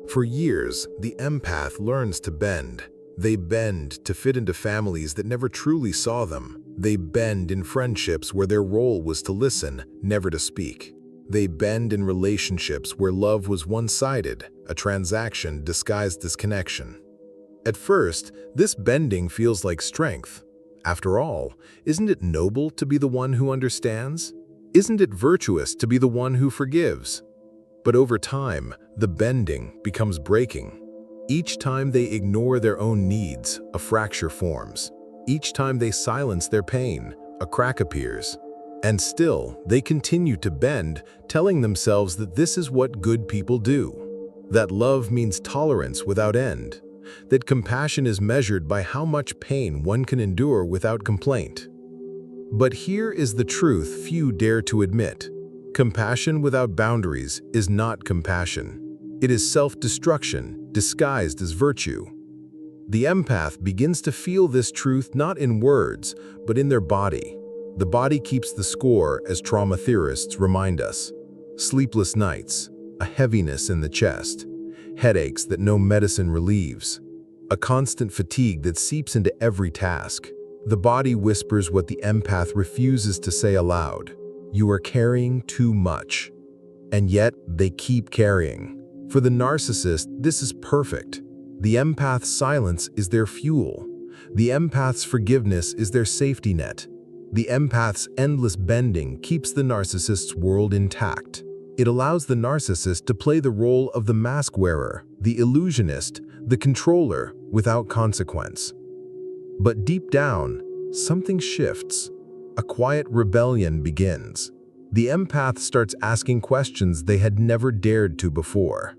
For years, the empath learns to bend. They bend to fit into families that never truly saw them. They bend in friendships where their role was to listen, never to speak. They bend in relationships where love was one-sided, a transaction disguised as connection. At first, this bending feels like strength. After all, isn't it noble to be the one who understands? Isn't it virtuous to be the one who forgives? But over time, the bending becomes breaking. Each time they ignore their own needs, a fracture forms. Each time they silence their pain, a crack appears. And still, they continue to bend, telling themselves that this is what good people do. That love means tolerance without end. That compassion is measured by how much pain one can endure without complaint. But here is the truth few dare to admit. Compassion without boundaries is not compassion. It is self-destruction disguised as virtue. The empath begins to feel this truth not in words, but in their body. The body keeps the score, as trauma theorists remind us. Sleepless nights, a heaviness in the chest, headaches that no medicine relieves, a constant fatigue that seeps into every task. The body whispers what the empath refuses to say aloud. You are carrying too much. And yet, they keep carrying. For the narcissist, this is perfect. The empath's silence is their fuel. The empath's forgiveness is their safety net. The empath's endless bending keeps the narcissist's world intact. It allows the narcissist to play the role of the mask wearer, the illusionist, the controller, without consequence. But deep down, something shifts. A quiet rebellion begins. The empath starts asking questions they had never dared to before.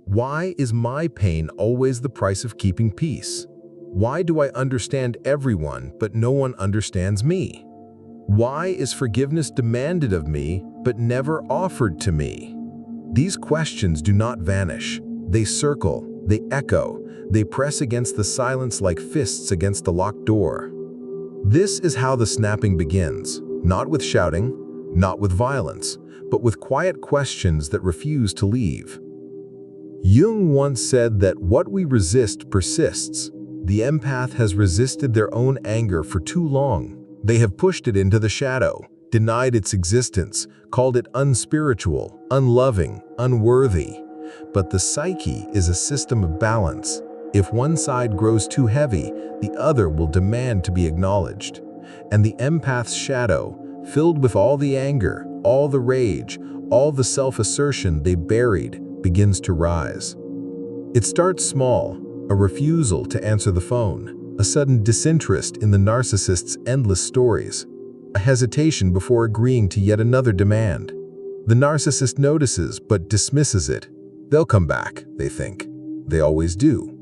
Why is my pain always the price of keeping peace? Why do I understand everyone, but no one understands me? Why is forgiveness demanded of me, but never offered to me? These questions do not vanish. They circle, they echo, they press against the silence like fists against a locked door. This is how the snapping begins, not with shouting, not with violence, but with quiet questions that refuse to leave. Jung once said that what we resist persists. The empath has resisted their own anger for too long. They have pushed it into the shadow, denied its existence, called it unspiritual, unloving, unworthy. But the psyche is a system of balance. If one side grows too heavy, the other will demand to be acknowledged. And the empath's shadow, filled with all the anger, all the rage, all the self-assertion they buried, begins to rise. It starts small, a refusal to answer the phone, a sudden disinterest in the narcissist's endless stories, a hesitation before agreeing to yet another demand. The narcissist notices but dismisses it. They'll come back, they think. They always do.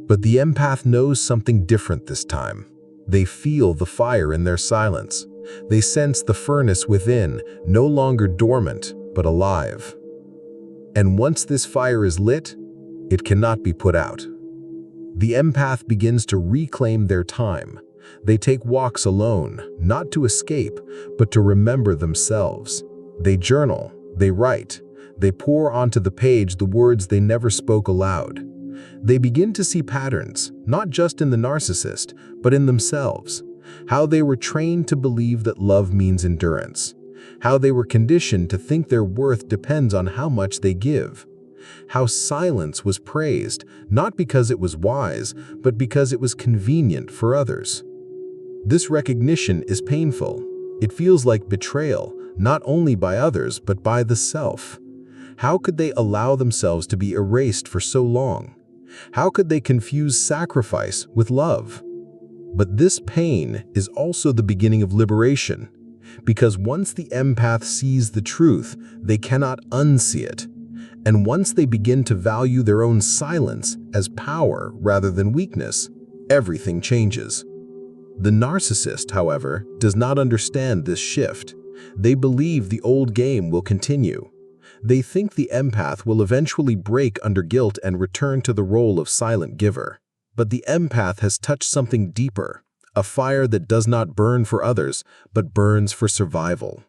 But the empath knows something different this time. They feel the fire in their silence. They sense the furnace within, no longer dormant, but alive. And once this fire is lit, it cannot be put out. The empath begins to reclaim their time. They take walks alone, not to escape, but to remember themselves. They journal, they write, they pour onto the page the words they never spoke aloud. They begin to see patterns, not just in the narcissist, but in themselves. How they were trained to believe that love means endurance. How they were conditioned to think their worth depends on how much they give. How silence was praised, not because it was wise, but because it was convenient for others. This recognition is painful. It feels like betrayal, not only by others, but by the self. How could they allow themselves to be erased for so long? How could they confuse sacrifice with love? But this pain is also the beginning of liberation, because once the empath sees the truth, they cannot unsee it. And once they begin to value their own silence as power rather than weakness, everything changes. The narcissist, however, does not understand this shift. They believe the old game will continue. They think the empath will eventually break under guilt and return to the role of silent giver. But the empath has touched something deeper, a fire that does not burn for others, but burns for survival.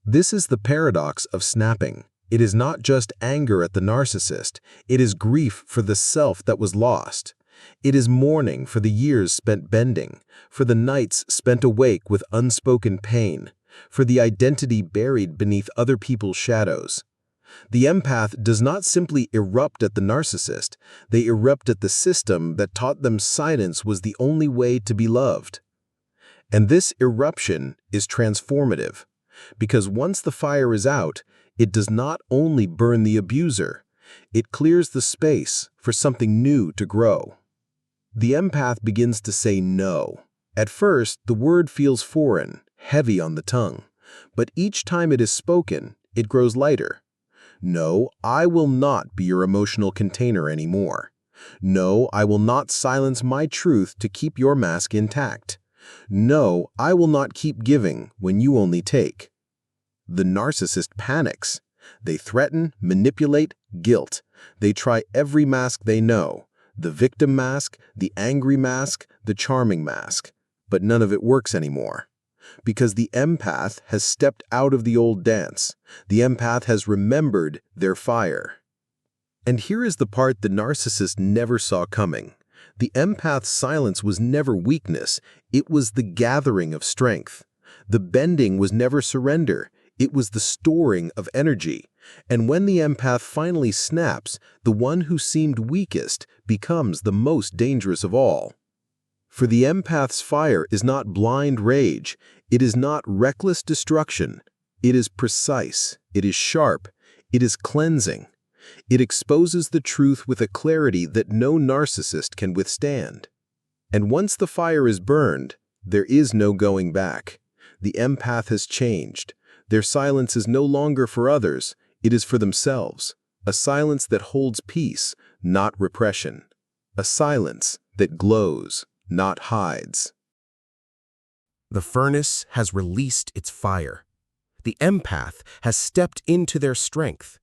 This is the paradox of snapping. It is not just anger at the narcissist, it is grief for the self that was lost. It is mourning for the years spent bending, for the nights spent awake with unspoken pain, for the identity buried beneath other people's shadows. The empath does not simply erupt at the narcissist, they erupt at the system that taught them silence was the only way to be loved. And this eruption is transformative, because once the fire is out, it does not only burn the abuser, it clears the space for something new to grow. The empath begins to say no. At first, the word feels foreign, heavy on the tongue, but each time it is spoken, it grows lighter. No, I will not be your emotional container anymore. No, I will not silence my truth to keep your mask intact. No, I will not keep giving when you only take. The narcissist panics. They threaten, manipulate, guilt. They try every mask they know. The victim mask, the angry mask, the charming mask. But none of it works anymore. Because the empath has stepped out of the old dance. The empath has remembered their fire. And here is the part the narcissist never saw coming. The empath's silence was never weakness, it was the gathering of strength. The bending was never surrender, it was the storing of energy. And when the empath finally snaps, the one who seemed weakest becomes the most dangerous of all. For the empath's fire is not blind rage, it is not reckless destruction. It is precise, it is sharp, it is cleansing. It exposes the truth with a clarity that no narcissist can withstand. And once the fire is burned, there is no going back. The empath has changed. Their silence is no longer for others, it is for themselves. A silence that holds peace, not repression. A silence that glows, not hides. The furnace has released its fire. The empath has stepped into their strength.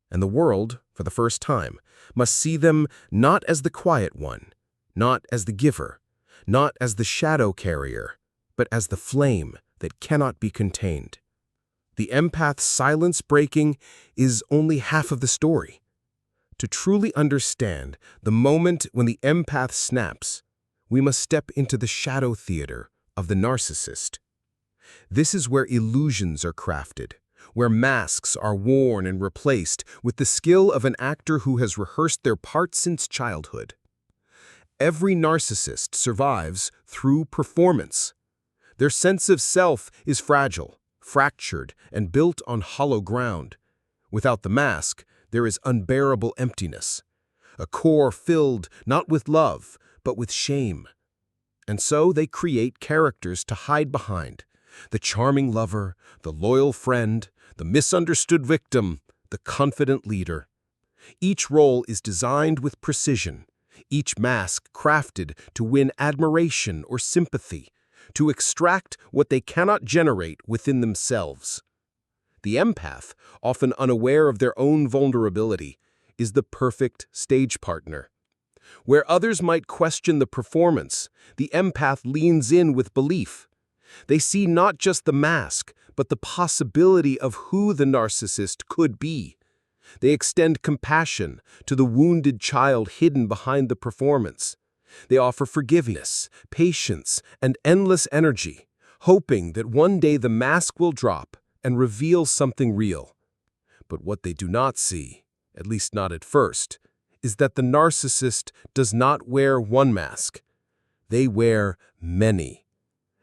And the world, for the first time, must see them not as the quiet one, not as the giver, not as the shadow carrier, but as the flame that cannot be contained. The empath's silence breaking is only half of the story. To truly understand the moment when the empath snaps, we must step into the shadow theater of the narcissist. This is where illusions are crafted, where masks are worn and replaced with the skill of an actor who has rehearsed their part since childhood. Every narcissist survives through performance. Their sense of self is fragile, fractured, and built on hollow ground. Without the mask, there is unbearable emptiness, a core filled not with love, but with shame. And so they create characters to hide behind: the charming lover, the loyal friend, the misunderstood victim, the confident leader. Each role is designed with precision, each mask crafted to win admiration or sympathy, to extract what they cannot generate within themselves. The empath, often unaware of their own vulnerability, is the perfect stage partner. Where others might question the performance, the empath leans in with belief. They see not just the mask, but the possibility of who the narcissist could be. They extend compassion to the wounded child hidden behind the performance. They offer forgiveness, patience, and endless energy, hoping that one day the mask will drop and reveal something real. But what they do not see, at least not at first, is that the narcissist does not wear one mask. They wear many.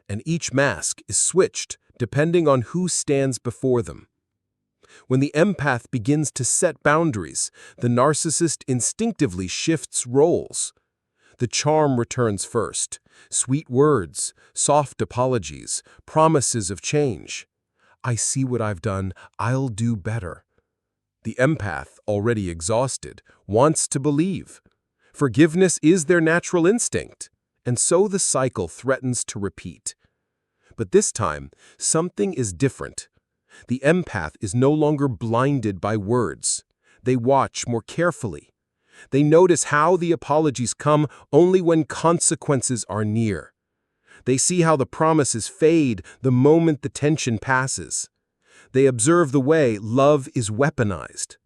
And each mask is switched depending on who stands before them. When the empath begins to set boundaries, the narcissist instinctively shifts roles. The charm returns first: sweet words, soft apologies, promises of change. I see what I've done, I'll do better. The empath, already exhausted, wants to believe. Forgiveness is their natural instinct, and so the cycle threatens to repeat. But this time, something is different. The empath is no longer blinded by words. They watch more carefully. They notice how the apologies come only when consequences are near. They see how the promises fade the moment the tension passes. They observe the way love is weaponized,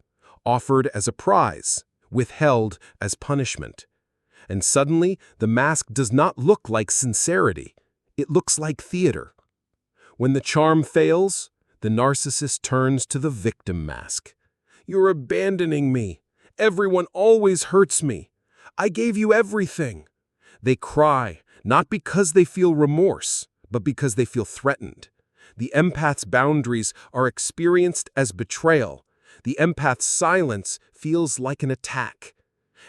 offered as a prize, withheld as punishment. And suddenly, the mask does not look like sincerity. It looks like theater. When the charm fails, the narcissist turns to the victim mask. "You're abandoning me. Everyone always hurts me. I gave you everything." They cry, not because they feel remorse, but because they feel threatened. The empath's boundaries are experienced as betrayal. The empath's silence feels like an attack.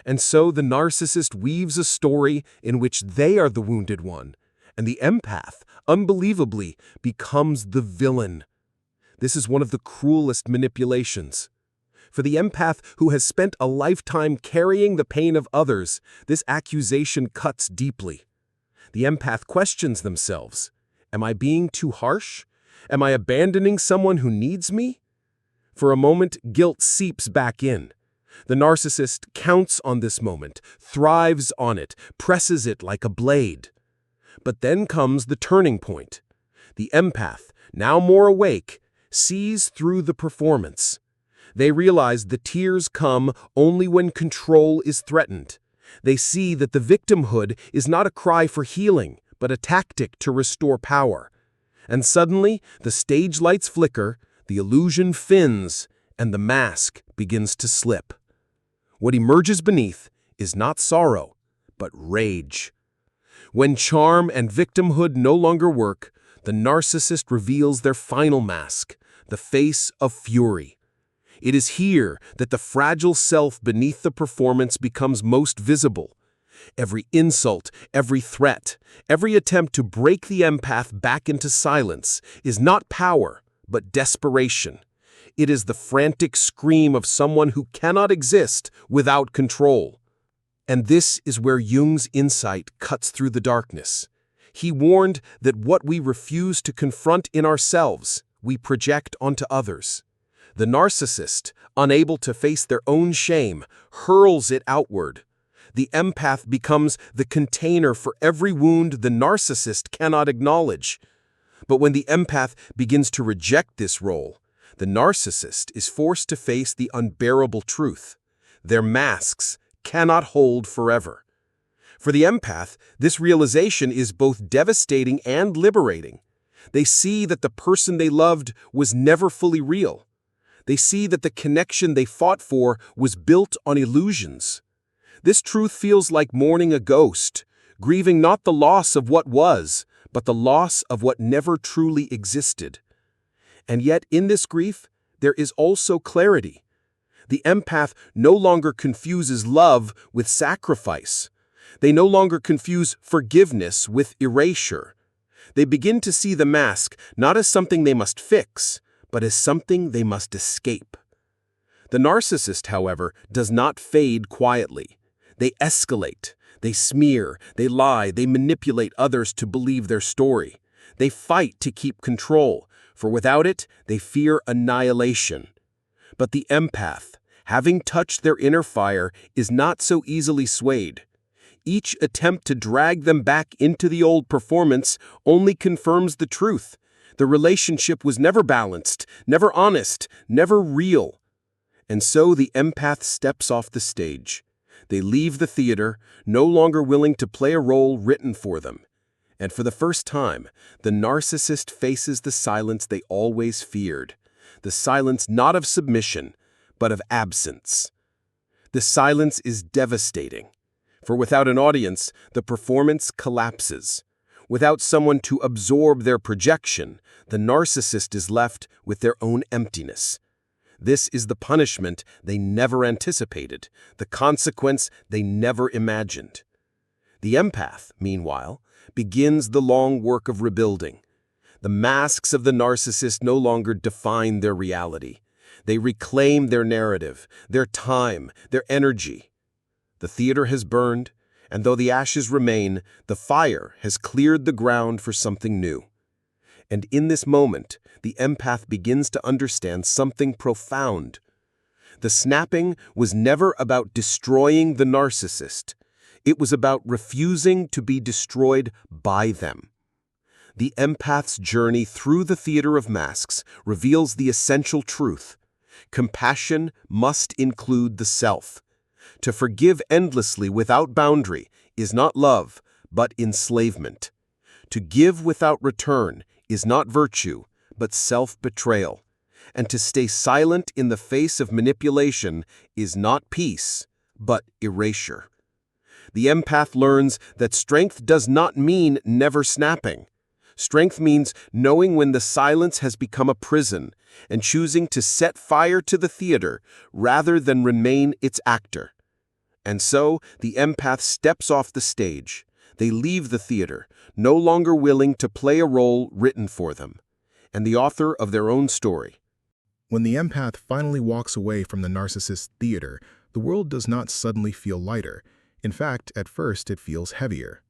And so the narcissist weaves a story in which they are the wounded one, and the empath, unbelievably, becomes the villain. This is one of the cruelest manipulations. For the empath who has spent a lifetime carrying the pain of others, this accusation cuts deeply. The empath questions themselves. Am I being too harsh? Am I abandoning someone who needs me? For a moment, guilt seeps back in. The narcissist counts on this moment, thrives on it, presses it like a blade. But then comes the turning point. The empath, now more awake, sees through the performance. They realize the tears come only when control is threatened. They see that the victimhood is not a cry for healing, but a tactic to restore power. And suddenly, the stage lights flicker, the illusion fins, and the mask begins to slip. What emerges beneath is not sorrow, but rage. When charm and victimhood no longer work, the narcissist reveals their final mask, the face of fury. It is here that the fragile self beneath the performance becomes most visible. Every insult, every threat, every attempt to break the empath back into silence is not power, but desperation. It is the frantic scream of someone who cannot exist without control. And this is where Jung's insight cuts through the darkness. He warned that what we refuse to confront in ourselves, we project onto others. The narcissist, unable to face their own shame, hurls it outward. The empath becomes the container for every wound the narcissist cannot acknowledge. But when the empath begins to reject this role, the narcissist is forced to face the unbearable truth. Their masks cannot hold forever. For the empath, this realization is both devastating and liberating. They see that the person they loved was never fully real. They see that the connection they fought for was built on illusions. This truth feels like mourning a ghost, grieving not the loss of what was, but the loss of what never truly existed. And yet, in this grief, there is also clarity. The empath no longer confuses love with sacrifice. They no longer confuse forgiveness with erasure. They begin to see the mask not as something they must fix, but as something they must escape. The narcissist, however, does not fade quietly. They escalate, they smear, they lie, they manipulate others to believe their story. They fight to keep control, for without it, they fear annihilation. But the empath, having touched their inner fire, is not so easily swayed. Each attempt to drag them back into the old performance only confirms the truth. The relationship was never balanced, never honest, never real. And so the empath steps off the stage. They leave the theater, no longer willing to play a role written for them. And for the first time, the narcissist faces the silence they always feared. The silence not of submission, but of absence. The silence is devastating. For without an audience, the performance collapses. Without someone to absorb their projection, the narcissist is left with their own emptiness. This is the punishment they never anticipated, the consequence they never imagined. The empath, meanwhile, begins the long work of rebuilding. The masks of the narcissist no longer define their reality. They reclaim their narrative, their time, their energy. The theater has burned, and though the ashes remain, the fire has cleared the ground for something new. And in this moment, the empath begins to understand something profound. The snapping was never about destroying the narcissist. It was about refusing to be destroyed by them. The empath's journey through the theater of masks reveals the essential truth. Compassion must include the self. To forgive endlessly without boundary is not love, but enslavement. To give without return is not virtue, but self-betrayal. And to stay silent in the face of manipulation is not peace, but erasure. The empath learns that strength does not mean never snapping. Strength means knowing when the silence has become a prison and choosing to set fire to the theater rather than remain its actor. And so, the empath steps off the stage. They leave the theater, no longer willing to play a role written for them, and the author of their own story. When the empath finally walks away from the narcissist theater, the world does not suddenly feel lighter. In fact, at first it feels heavier.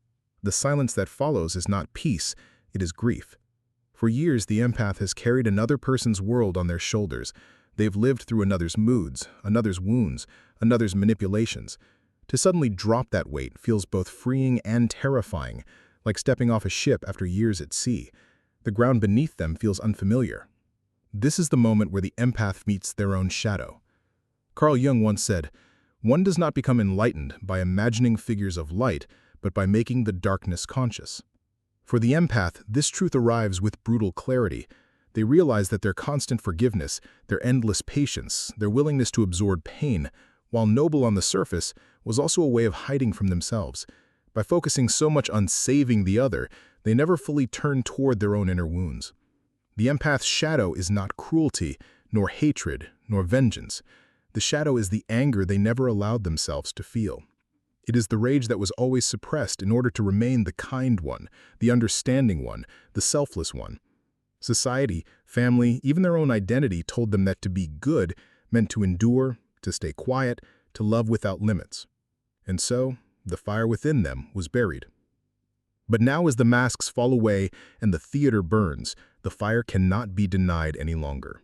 The silence that follows is not peace, it is grief. For years, the empath has carried another person's world on their shoulders. They've lived through another's moods, another's wounds, another's manipulations. To suddenly drop that weight feels both freeing and terrifying, like stepping off a ship after years at sea. The ground beneath them feels unfamiliar. This is the moment where the empath meets their own shadow. Carl Jung once said, "One does not become enlightened by imagining figures of light, but by making the darkness conscious." For the empath, this truth arrives with brutal clarity. They realize that their constant forgiveness, their endless patience, their willingness to absorb pain, while noble on the surface, was also a way of hiding from themselves. By focusing so much on saving the other, they never fully turn toward their own inner wounds. The empath's shadow is not cruelty, nor hatred, nor vengeance. The shadow is the anger they never allowed themselves to feel. It is the rage that was always suppressed in order to remain the kind one, the understanding one, the selfless one. Society, family, even their own identity told them that to be good meant to endure, to stay quiet, to love without limits. And so, the fire within them was buried. But now as the masks fall away and the theater burns, the fire cannot be denied any longer.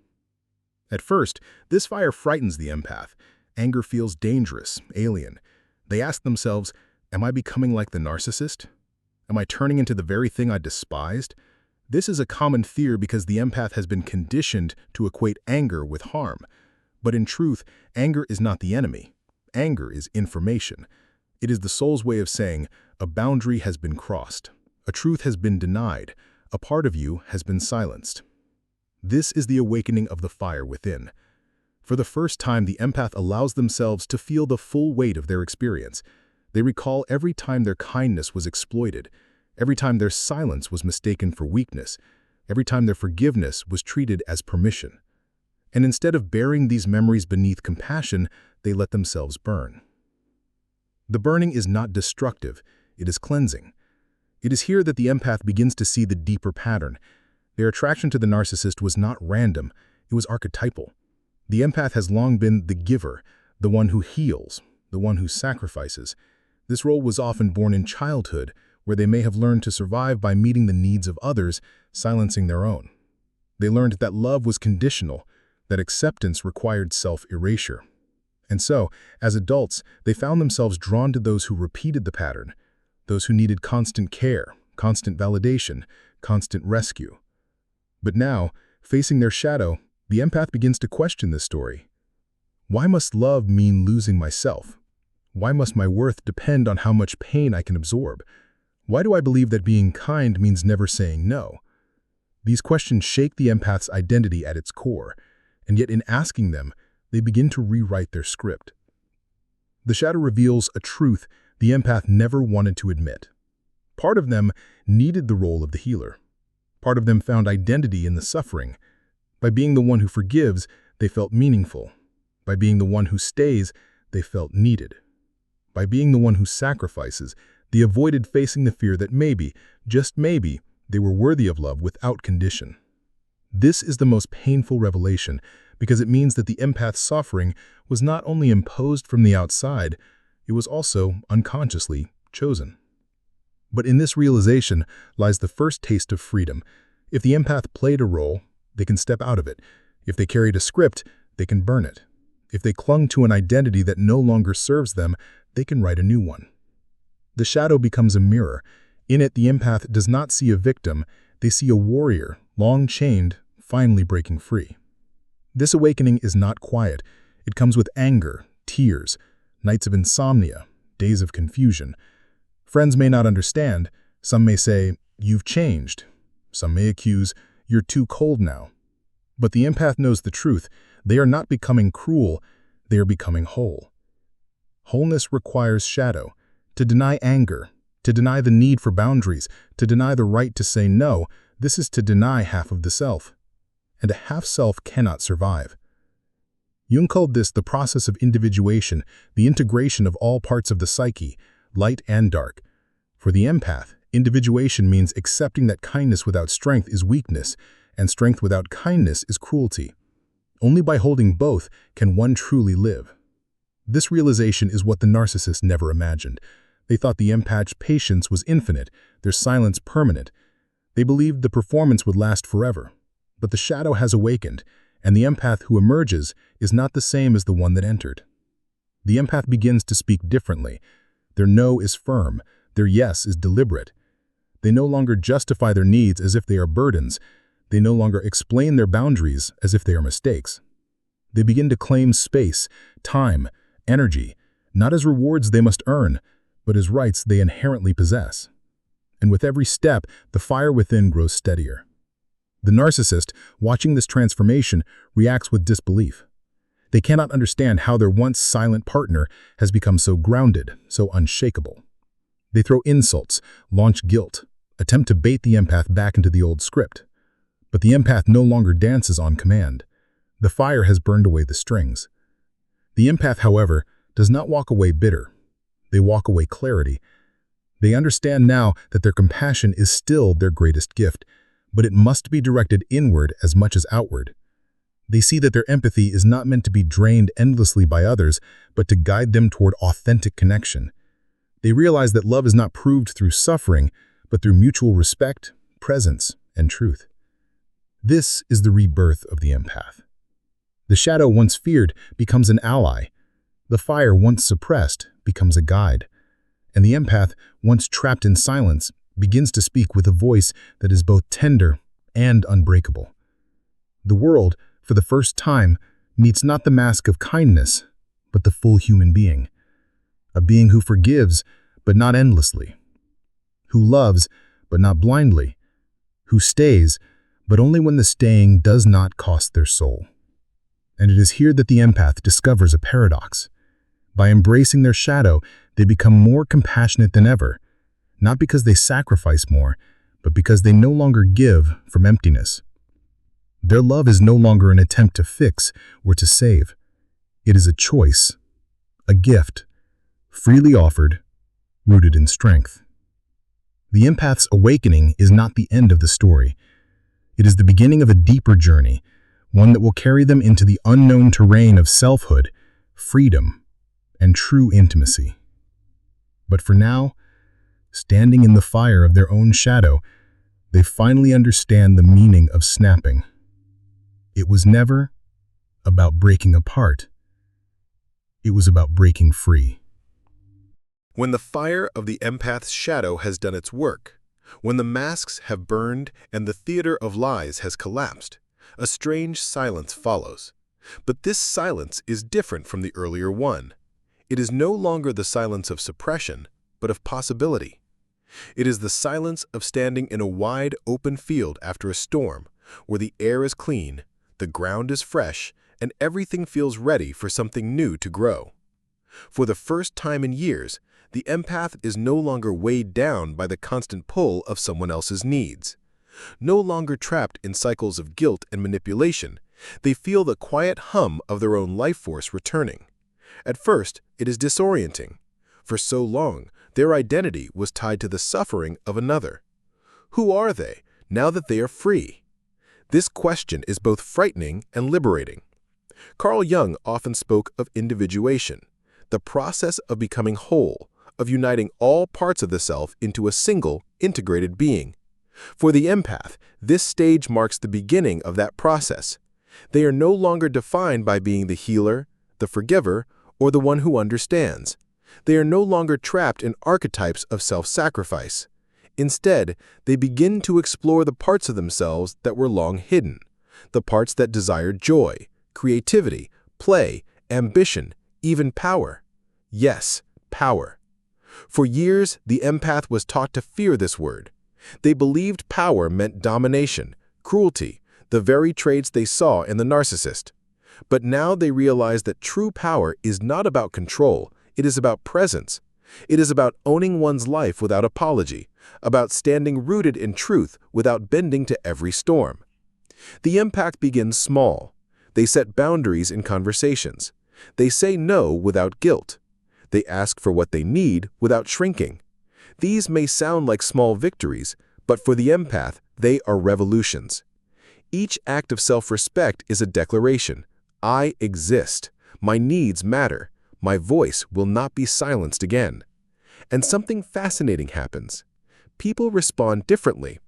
At first, this fire frightens the empath. Anger feels dangerous, alien. They ask themselves, am I becoming like the narcissist? Am I turning into the very thing I despised? This is a common fear because the empath has been conditioned to equate anger with harm. But in truth, anger is not the enemy. Anger is information. It is the soul's way of saying, a boundary has been crossed. A truth has been denied. A part of you has been silenced. This is the awakening of the fire within. For the first time, the empath allows themselves to feel the full weight of their experience. They recall every time their kindness was exploited, every time their silence was mistaken for weakness, every time their forgiveness was treated as permission. And instead of burying these memories beneath compassion, they let themselves burn. The burning is not destructive, it is cleansing. It is here that the empath begins to see the deeper pattern. Their attraction to the narcissist was not random, it was archetypal. The empath has long been the giver, the one who heals, the one who sacrifices. This role was often born in childhood, where they may have learned to survive by meeting the needs of others, silencing their own. They learned that love was conditional, that acceptance required self-erasure. And so, as adults, they found themselves drawn to those who repeated the pattern, those who needed constant care, constant validation, constant rescue. But now, facing their shadow, the empath begins to question this story. Why must love mean losing myself? Why must my worth depend on how much pain I can absorb? Why do I believe that being kind means never saying no? These questions shake the empath's identity at its core, and yet in asking them, they begin to rewrite their script. The shadow reveals a truth the empath never wanted to admit. Part of them needed the role of the healer. Part of them found identity in the suffering. By being the one who forgives, they felt meaningful. By being the one who stays, they felt needed. By being the one who sacrifices, they avoided facing the fear that maybe, just maybe, they were worthy of love without condition. This is the most painful revelation because it means that the empath's suffering was not only imposed from the outside, it was also unconsciously chosen. But in this realization lies the first taste of freedom. If the empath played a role, they can step out of it. If they carried a script, they can burn it. If they clung to an identity that no longer serves them, they can write a new one. The shadow becomes a mirror. In it, the empath does not see a victim, They see a warrior, long chained, finally breaking free. This awakening is not quiet. It comes with anger, tears, nights of insomnia, days of confusion. Friends may not understand. Some may say, "You've changed." Some may accuse, "You're too cold now." But the empath knows the truth. They are not becoming cruel. They are becoming whole. Wholeness requires shadow. To deny anger, to deny the need for boundaries, to deny the right to say no, this is to deny half of the self. And a half-self cannot survive. Jung called this the process of individuation, the integration of all parts of the psyche, light and dark. For the empath, individuation means accepting that kindness without strength is weakness, and strength without kindness is cruelty. Only by holding both can one truly live. This realization is what the narcissist never imagined. They thought the empath's patience was infinite, their silence permanent. They believed the performance would last forever. But the shadow has awakened, and the empath who emerges is not the same as the one that entered. The empath begins to speak differently. Their no is firm, their yes is deliberate. They no longer justify their needs as if they are burdens. They no longer explain their boundaries as if they are mistakes. They begin to claim space, time, energy, not as rewards they must earn, but as rights they inherently possess. And with every step, the fire within grows steadier. The narcissist, watching this transformation, reacts with disbelief. They cannot understand how their once silent partner has become so grounded, so unshakable. They throw insults, launch guilt, attempt to bait the empath back into the old script. But the empath no longer dances on command. The fire has burned away the strings. The empath, however, does not walk away bitter. They walk away clarity. They understand now that their compassion is still their greatest gift, but it must be directed inward as much as outward. They see that their empathy is not meant to be drained endlessly by others, but to guide them toward authentic connection. They realize that love is not proved through suffering, but through mutual respect, presence, and truth. This is the rebirth of the empath. The shadow once feared becomes an ally. The fire once suppressed becomes a guide. And the empath, once trapped in silence, begins to speak with a voice that is both tender and unbreakable. The world, for the first time, meets not the mask of kindness, but the full human being. A being who forgives, but not endlessly. Who loves, but not blindly. Who stays, but only when the staying does not cost their soul. And it is here that the empath discovers a paradox. By embracing their shadow, they become more compassionate than ever, not because they sacrifice more, but because they no longer give from emptiness. Their love is no longer an attempt to fix or to save. It is a choice, a gift, freely offered, rooted in strength. The empath's awakening is not the end of the story. It is the beginning of a deeper journey, one that will carry them into the unknown terrain of selfhood, freedom, and true intimacy. But for now, standing in the fire of their own shadow, they finally understand the meaning of snapping. It was never about breaking apart. It was about breaking free. When the fire of the empath's shadow has done its work, when the masks have burned and the theater of lies has collapsed, a strange silence follows. But this silence is different from the earlier one. It is no longer the silence of suppression, but of possibility. It is the silence of standing in a wide, open field after a storm, where the air is clean, the ground is fresh, and everything feels ready for something new to grow. For the first time in years, the empath is no longer weighed down by the constant pull of someone else's needs. No longer trapped in cycles of guilt and manipulation, they feel the quiet hum of their own life force returning. At first, it is disorienting. For so long, their identity was tied to the suffering of another. Who are they, now that they are free? This question is both frightening and liberating. Carl Jung often spoke of individuation, the process of becoming whole, of uniting all parts of the self into a single, integrated being. For the empath, this stage marks the beginning of that process. They are no longer defined by being the healer, the forgiver, or the one who understands. They are no longer trapped in archetypes of self-sacrifice. Instead, they begin to explore the parts of themselves that were long hidden, the parts that desired joy, creativity, play, ambition, even power. Yes, power. For years, the empath was taught to fear this word. They believed power meant domination, cruelty, the very traits they saw in the narcissist. But now they realize that true power is not about control, it is about presence. It is about owning one's life without apology, about standing rooted in truth without bending to every storm. The empath begins small. They set boundaries in conversations. They say no without guilt. They ask for what they need without shrinking. These may sound like small victories, but for the empath, they are revolutions. Each act of self-respect is a declaration. I exist. My needs matter. My voice will not be silenced again. And something fascinating happens. People respond differently.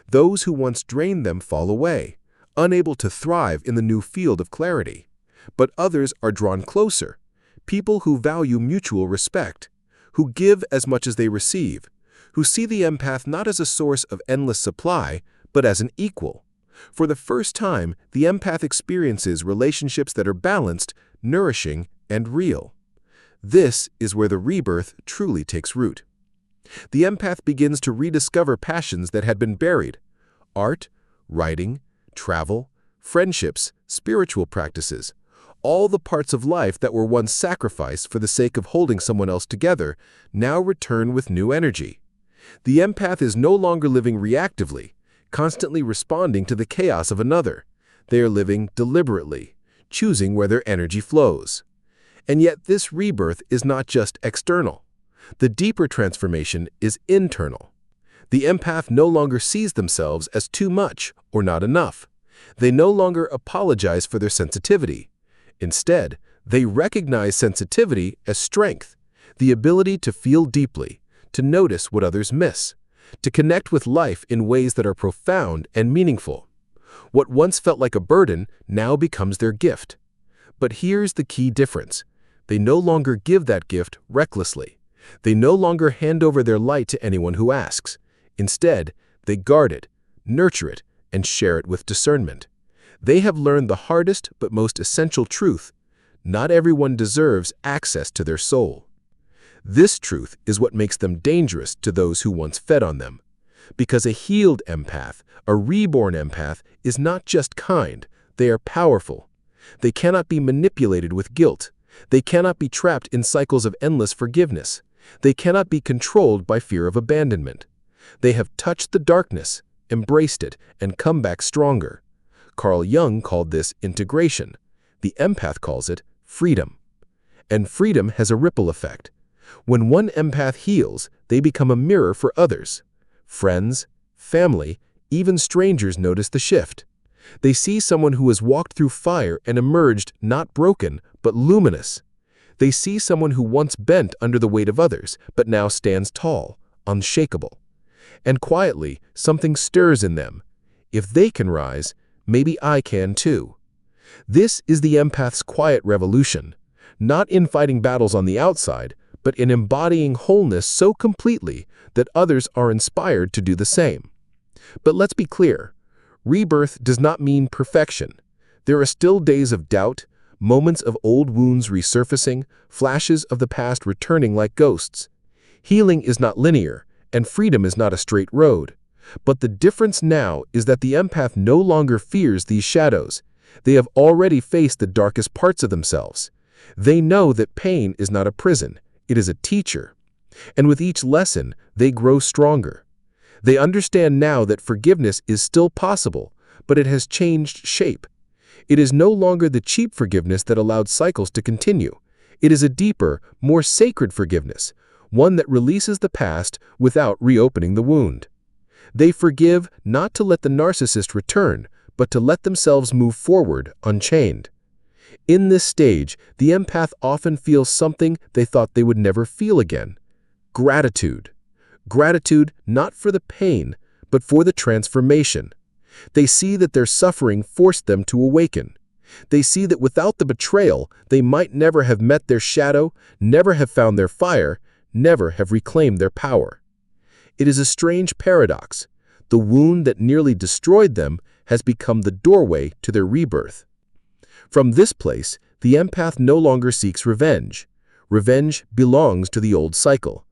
Those who once drained them fall away, unable to thrive in the new field of clarity. But others are drawn closer. People who value mutual respect, who give as much as they receive, who see the empath not as a source of endless supply, but as an equal. For the first time, the empath experiences relationships that are balanced, nourishing, and real. This is where the rebirth truly takes root. The empath begins to rediscover passions that had been buried: art, writing, travel, friendships, spiritual practices. All the parts of life that were once sacrificed for the sake of holding someone else together now return with new energy. The empath is no longer living reactively, constantly responding to the chaos of another. They are living deliberately, choosing where their energy flows. And yet this rebirth is not just external. The deeper transformation is internal. The empath no longer sees themselves as too much or not enough. They no longer apologize for their sensitivity. Instead, they recognize sensitivity as strength, the ability to feel deeply, to notice what others miss, to connect with life in ways that are profound and meaningful. What once felt like a burden now becomes their gift. But here's the key difference. They no longer give that gift recklessly. They no longer hand over their light to anyone who asks. Instead, they guard it, nurture it, and share it with discernment. They have learned the hardest but most essential truth: not everyone deserves access to their soul. This truth is what makes them dangerous to those who once fed on them. Because a healed empath, a reborn empath, is not just kind, they are powerful. They cannot be manipulated with guilt. They cannot be trapped in cycles of endless forgiveness. They cannot be controlled by fear of abandonment. They have touched the darkness, embraced it, and come back stronger. Carl Jung called this integration. The empath calls it freedom. And freedom has a ripple effect. When one empath heals, they become a mirror for others. Friends, family, even strangers notice the shift. They see someone who has walked through fire and emerged not broken, but luminous. They see someone who once bent under the weight of others, but now stands tall, unshakable. And quietly, something stirs in them. If they can rise, maybe I can too. This is the empath's quiet revolution, not in fighting battles on the outside, but in embodying wholeness so completely that others are inspired to do the same. But let's be clear, rebirth does not mean perfection. There are still days of doubt, moments of old wounds resurfacing, flashes of the past returning like ghosts. Healing is not linear, and freedom is not a straight road. But the difference now is that the empath no longer fears these shadows. They have already faced the darkest parts of themselves. They know that pain is not a prison, it is a teacher. And with each lesson, they grow stronger. They understand now that forgiveness is still possible, but it has changed shape. It is no longer the cheap forgiveness that allowed cycles to continue. It is a deeper, more sacred forgiveness, one that releases the past without reopening the wound. They forgive not to let the narcissist return, but to let themselves move forward unchained. In this stage, the empath often feels something they thought they would never feel again: gratitude. Gratitude not for the pain, but for the transformation. They see that their suffering forced them to awaken. They see that without the betrayal, they might never have met their shadow, never have found their fire, never have reclaimed their power. It is a strange paradox. The wound that nearly destroyed them has become the doorway to their rebirth. From this place, the empath no longer seeks revenge. Revenge belongs to the old cycle.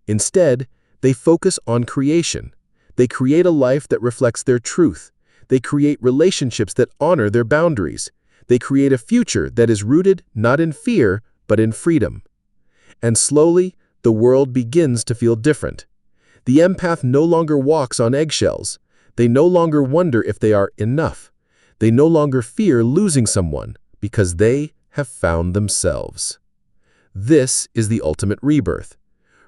Instead, they focus on creation. They create a life that reflects their truth. They create relationships that honor their boundaries. They create a future that is rooted not in fear, but in freedom. And slowly, the world begins to feel different. The empath no longer walks on eggshells. They no longer wonder if they are enough. They no longer fear losing someone because they have found themselves. This is the ultimate rebirth,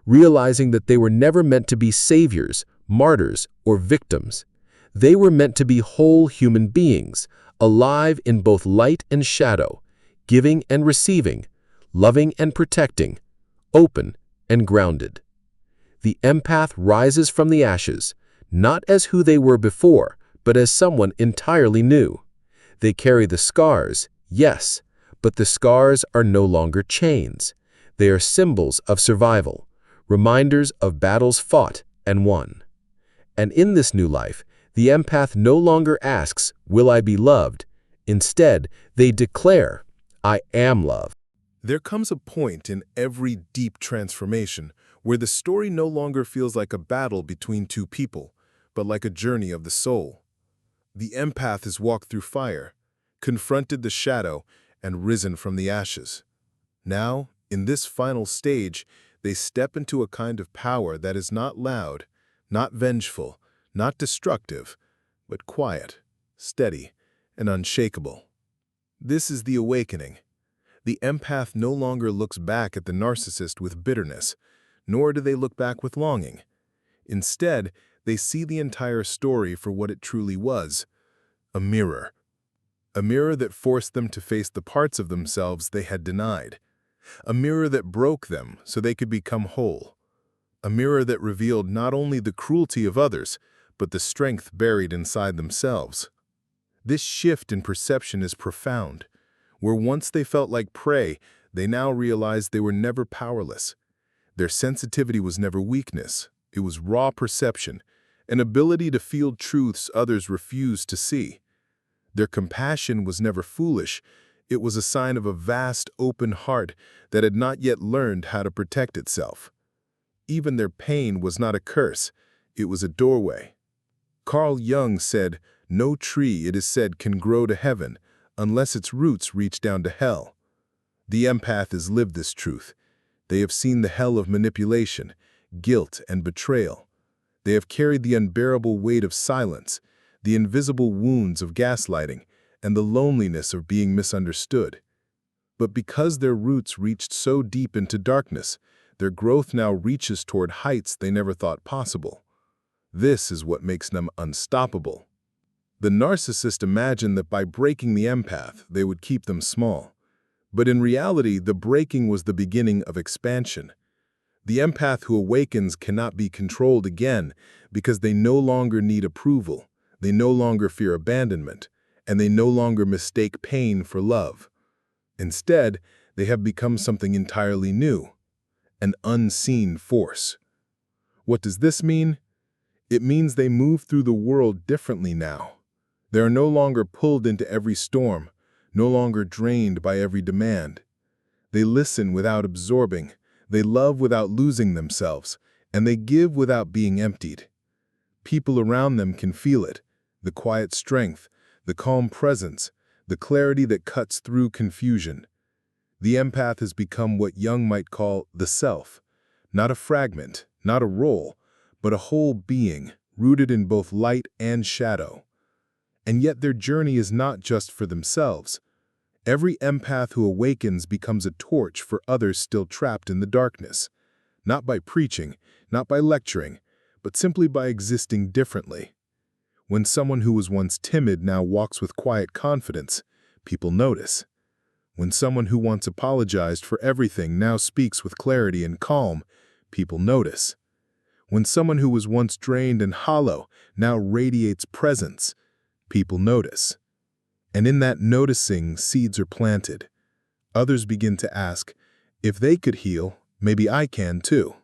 realizing that they were never meant to be saviors, martyrs, or victims. They were meant to be whole human beings, alive in both light and shadow, giving and receiving, loving and protecting, open and grounded. The empath rises from the ashes, not as who they were before, but as someone entirely new. They carry the scars, yes, but the scars are no longer chains. They are symbols of survival, reminders of battles fought and won. And in this new life, the empath no longer asks, "Will I be loved?" Instead, they declare, "I am love." There comes a point in every deep transformation where the story no longer feels like a battle between two people, but like a journey of the soul. The empath has walked through fire, confronted the shadow, and risen from the ashes. Now, in this final stage, they step into a kind of power that is not loud, not vengeful, not destructive, but quiet, steady, and unshakable. This is the awakening. The empath no longer looks back at the narcissist with bitterness, nor do they look back with longing. Instead, they see the entire story for what it truly was, a mirror. A mirror that forced them to face the parts of themselves they had denied. A mirror that broke them so they could become whole. A mirror that revealed not only the cruelty of others, but the strength buried inside themselves. This shift in perception is profound. Where once they felt like prey, they now realized they were never powerless. Their sensitivity was never weakness. It was raw perception, an ability to feel truths others refused to see. Their compassion was never foolish. It was a sign of a vast, open heart that had not yet learned how to protect itself. Even their pain was not a curse. It was a doorway. Carl Jung said, "No tree, it is said, can grow to heaven unless its roots reach down to hell." The empath has lived this truth. They have seen the hell of manipulation, guilt, and betrayal. They have carried the unbearable weight of silence, the invisible wounds of gaslighting, and the loneliness of being misunderstood. But because their roots reached so deep into darkness, their growth now reaches toward heights they never thought possible. This is what makes them unstoppable. The narcissist imagined that by breaking the empath, they would keep them small. But in reality, the breaking was the beginning of expansion. The empath who awakens cannot be controlled again because they no longer need approval, they no longer fear abandonment, and they no longer mistake pain for love. Instead, they have become something entirely new, an unseen force. What does this mean? It means they move through the world differently now. They are no longer pulled into every storm, no longer drained by every demand. They listen without absorbing, they love without losing themselves, and they give without being emptied. People around them can feel it, the quiet strength, the calm presence, the clarity that cuts through confusion. The empath has become what Jung might call the self, not a fragment, not a role, but a whole being, rooted in both light and shadow. And yet their journey is not just for themselves. Every empath who awakens becomes a torch for others still trapped in the darkness, not by preaching, not by lecturing, but simply by existing differently. When someone who was once timid now walks with quiet confidence, people notice. When someone who once apologized for everything now speaks with clarity and calm, people notice. When someone who was once drained and hollow now radiates presence, people notice. And in that noticing, seeds are planted. Others begin to ask, if they could heal, maybe I can too.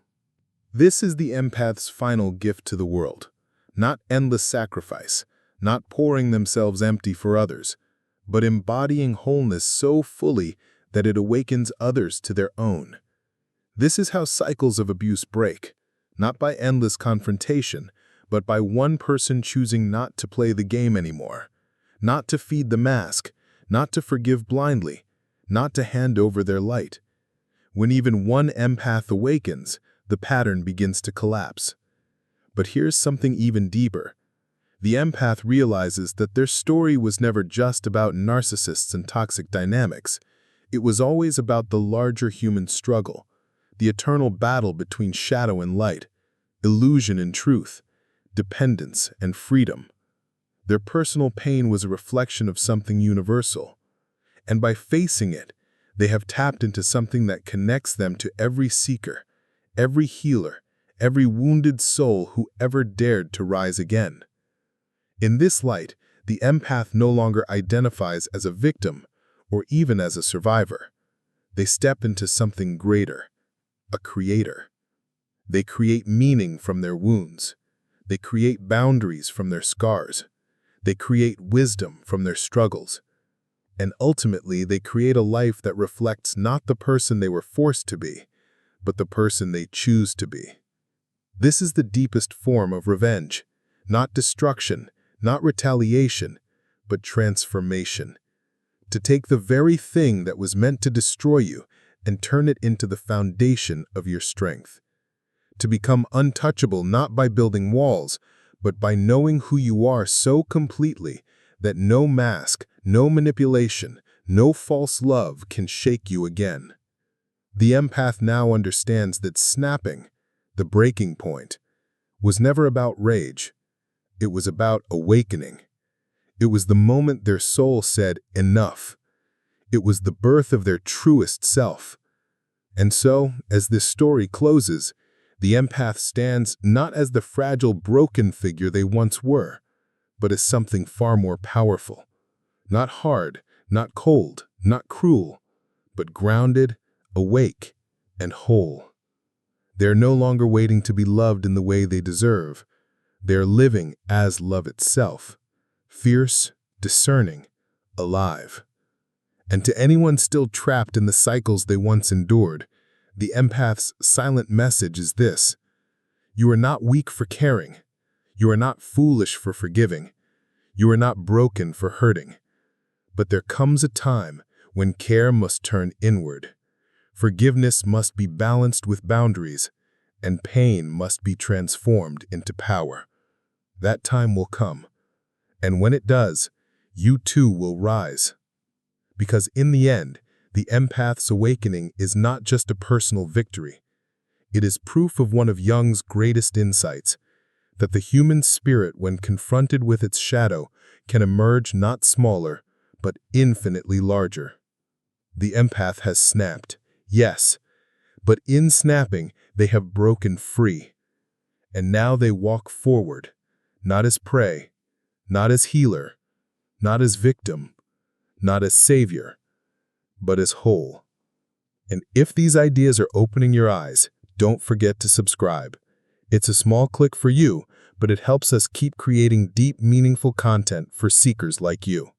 This is the empath's final gift to the world. Not endless sacrifice, not pouring themselves empty for others, but embodying wholeness so fully that it awakens others to their own. This is how cycles of abuse break, not by endless confrontation, but by one person choosing not to play the game anymore, not to feed the mask, not to forgive blindly, not to hand over their light. When even one empath awakens, the pattern begins to collapse. But here's something even deeper. The empath realizes that their story was never just about narcissists and toxic dynamics. It was always about the larger human struggle, the eternal battle between shadow and light, illusion and truth, dependence and freedom. Their personal pain was a reflection of something universal. And by facing it, they have tapped into something that connects them to every seeker, every healer, every wounded soul who ever dared to rise again. In this light, the empath no longer identifies as a victim or even as a survivor. They step into something greater, a creator. They create meaning from their wounds. They create boundaries from their scars. They create wisdom from their struggles. And ultimately, they create a life that reflects not the person they were forced to be, but the person they choose to be. This is the deepest form of revenge, not destruction, not retaliation, but transformation. To take the very thing that was meant to destroy you and turn it into the foundation of your strength. To become untouchable not by building walls, but by knowing who you are so completely that no mask, no manipulation, no false love can shake you again. The empath now understands that snapping, the breaking point, was never about rage. It was about awakening. It was the moment their soul said, "Enough." It was the birth of their truest self. And so, as this story closes, the empath stands not as the fragile, broken figure they once were, but as something far more powerful. Not hard, not cold, not cruel, but grounded, awake, and whole. They are no longer waiting to be loved in the way they deserve. They are living as love itself, fierce, discerning, alive. And to anyone still trapped in the cycles they once endured, the empath's silent message is this: you are not weak for caring. You are not foolish for forgiving. You are not broken for hurting. But there comes a time when care must turn inward. Forgiveness must be balanced with boundaries, and pain must be transformed into power. That time will come, and when it does, you too will rise. Because in the end, the empath's awakening is not just a personal victory. It is proof of one of Jung's greatest insights, that the human spirit, when confronted with its shadow, can emerge not smaller, but infinitely larger. The empath has snapped, yes, but in snapping, they have broken free. And now they walk forward, not as prey, not as healer, not as victim, not as savior, but as whole. And if these ideas are opening your eyes, don't forget to subscribe. It's a small click for you, but it helps us keep creating deep, meaningful content for seekers like you.